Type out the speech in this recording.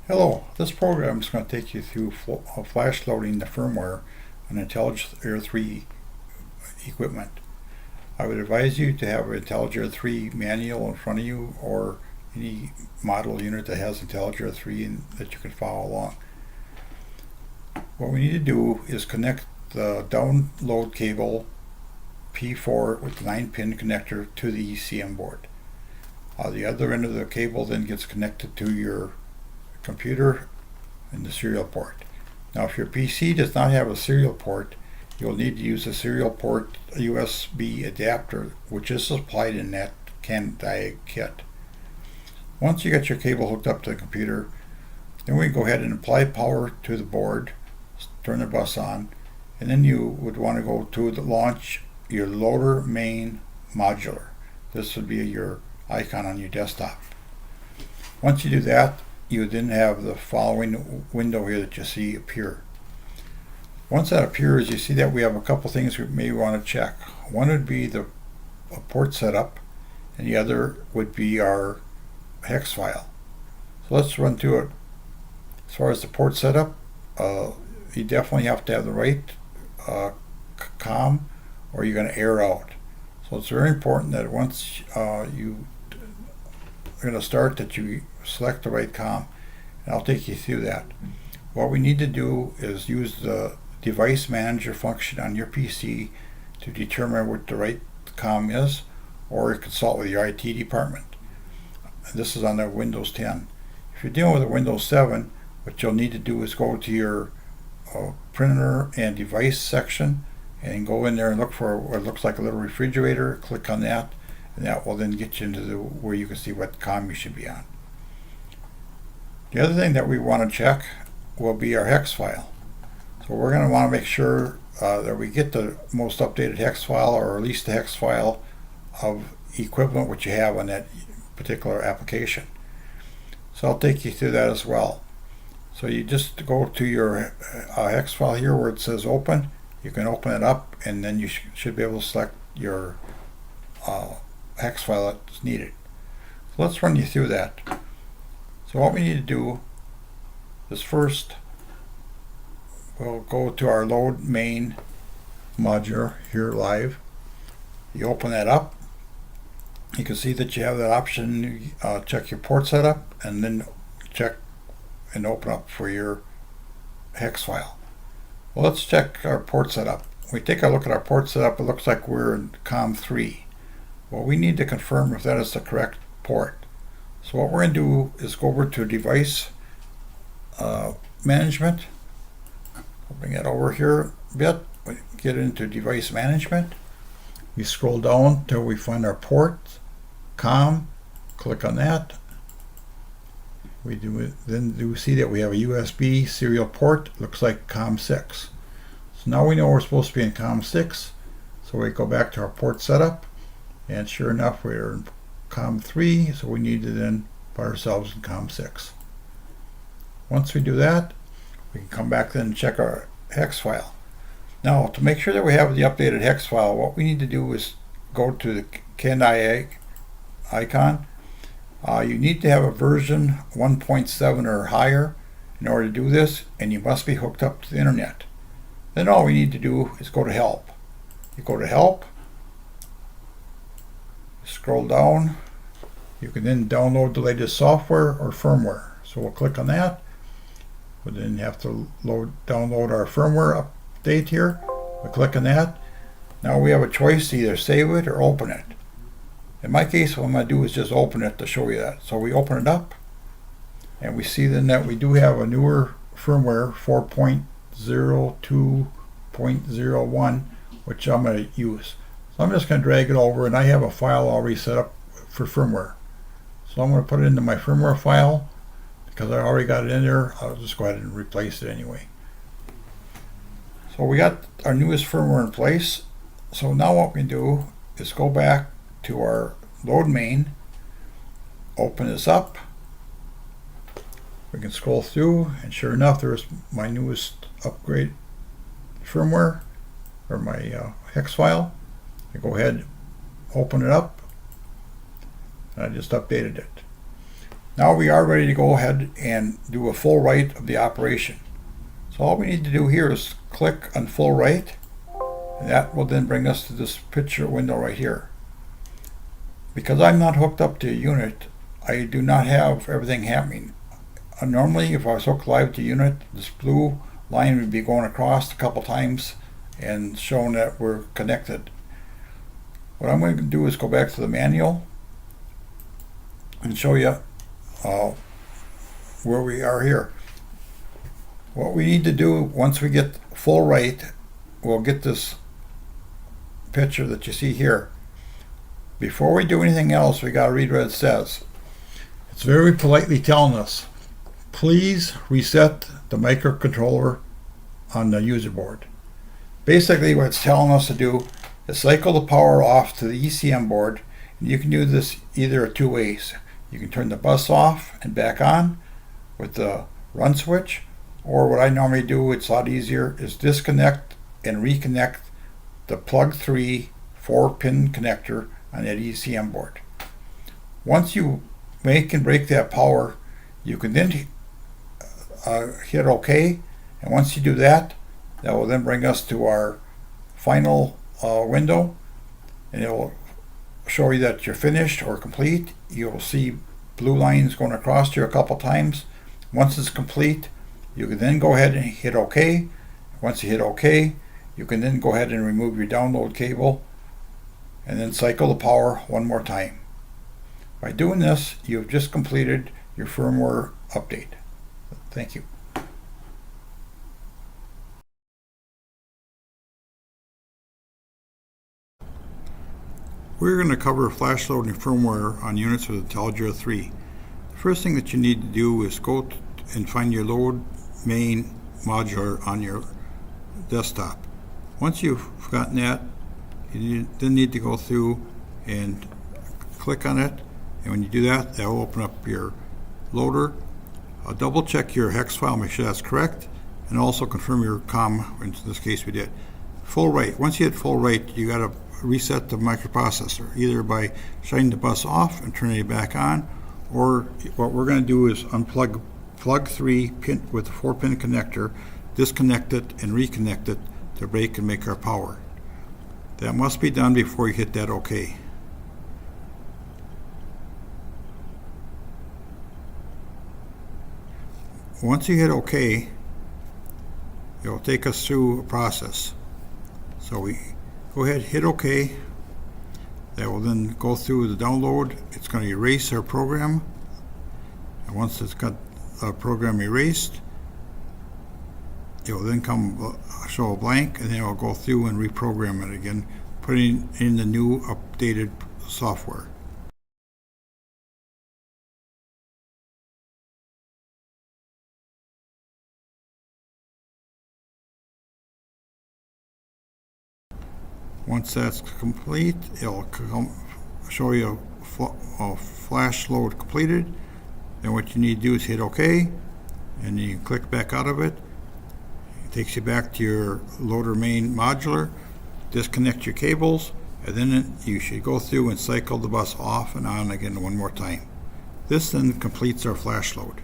Hello, this program is going to take you through flash loading the firmware on IntelligAire 3 equipment. I would advise you to have an IntelligAire 3 manual in front of you or any model unit that has IntelligAire 3 that you can follow along. What we need to do is connect the download cable P4 with the 9-pin connector to the ECM board. The other end of the cable then gets connected to your computer and the serial port. Now if your PC does not have a serial port, you'll need to use a serial port USB adapter, which is supplied in that CAN-DIAG kit. Once you get your cable hooked up to the computer, then we go ahead and apply power to the board, turn the bus on, and then you would want to go to the launch your loader main modular. This would be your icon on your desktop. Once you do that, you then have the following window here that you see appear. Once that appears, you see that we have a couple things we may want to check. One would be the port setup, and the other would be our hex file. So let's run through it. As far as the port setup, you definitely have to have the right COM, or you're going to air out. So it's very important that once you are going to start, that you select the right COM, and I'll take you through that. What we need to do is use the device manager function on your PC to determine what the right COM is, or consult with your IT department. This is on the Windows 10. If you're dealing with a Windows 7, what you'll need to do is go to your printer and device section and go in there and look for what looks like a little refrigerator. Click on that, and that will then get you into where you can see what COM you should be on. The other thing that we want to check will be our hex file. So we're going to want to make sure that we get the most updated hex file, or at least the hex file of equivalent what you have on that particular application. So I'll take you through that as well. So you just go to your hex file here where it says open. You can open it up, and then you should be able to select your hex file that's needed. So let's run you through that. So what we need to do is first we'll go to our load main module here live. You open that up. You can see that you have that option, check your port setup, and then check and open up for your hex file. Well, let's check our port setup. When we take a look at our port setup, it looks like we're in COM3. Well, we need to confirm if that is the correct port. So what we're going to do is go over to device management. I'll bring it over here a bit. We get into device management. We scroll down till we find our port, COM. Click on that. We do see that we have a USB serial port. Looks like COM6. So now we know we're supposed to be in COM6. So we go back to our port setup, and sure enough, we're in COM3. So we need to then put ourselves in COM6. Once we do that, we can come back then and check our hex file. Now, to make sure that we have the updated hex file, what we need to do is go to the CAN-DIAG icon. You need to have a version 1.7 or higher in order to do this, and you must be hooked up to the internet. Then all we need to do is go to help. You go to help, scroll down. You can then download the latest software or firmware. So we'll click on that. We'll then have to download our firmware update here. We'll click on that. Now we have a choice to either save it or open it. In my case, what I'm going to do is just open it to show you that. So we open it up, and we see then that we do have a newer firmware, 4.02.01, which I'm going to use. So I'm just going to drag it over, and I have a file already set up for firmware. So I'm going to put it into my firmware file. Because I already got it in there, I'll just go ahead and replace it anyway. So we got our newest firmware in place. So now what we can do is go back to our load main, open this up. We can scroll through, and sure enough, there's my newest upgrade firmware, or my hex file. I go ahead, open it up, and I just updated it. Now we are ready to go ahead and do a full write of the operation. So all we need to do here is click on full write, and that will then bring us to this picture window right here. Because I'm not hooked up to a unit, I do not have everything happening. Normally, if I was hooked live to a unit, this blue line would be going across a couple times and showing that we're connected. What I'm going to do is go back to the manual and show you where we are here. What we need to do once we get full write, we'll get this picture that you see here. Before we do anything else, we got to read what it says. It's very politely telling us, please reset the microcontroller on the user board. Basically what it's telling us to do is cycle the power off to the ECM board, and you can do this either two ways. You can turn the bus off and back on with the run switch, or what I normally do, it's a lot easier, is disconnect and reconnect the plug 3 4-pin connector on that ECM board. Once you make and break that power, you can then hit OK, and once you do that, that will then bring us to our final window, and it will show you that you're finished or complete. You'll see blue lines going across here a couple times. Once it's complete, you can then go ahead and hit OK. Once you hit OK, you can then go ahead and remove your download cable and then cycle the power one more time. By doing this, you've just completed your firmware update. Thank you. We're going to cover Flashload and firmware on units with IntelligAire 3. The first thing that you need to do is go and find your load main modular on your desktop. Once you've gotten that, you then need to go through and click on it, and when you do that, that will open up your loader. Double check your hex file, make sure that's correct, and also confirm your COM. In this case we did. Full write. Once you hit full write, you got to reset the microprocessor, either by shutting the bus off and turning it back on, or what we're going to do is unplug plug 3 pin with the 4-pin connector, disconnect it and reconnect it to break and make our power. That must be done before you hit that OK. Once you hit OK, it will take us through a process. So we go ahead, hit OK. That will then go through the download. It's going to erase our program. And once it's got a program erased, it will then show a blank, and then it will go through and reprogram it again, putting in the new updated software. Once that's complete, it'll show you a flash load completed. Then what you need to do is hit OK, and you can click back out of it. It takes you back to your loader main modular, disconnect your cables, and then you should go through and cycle the bus off and on again one more time. This then completes our flash load.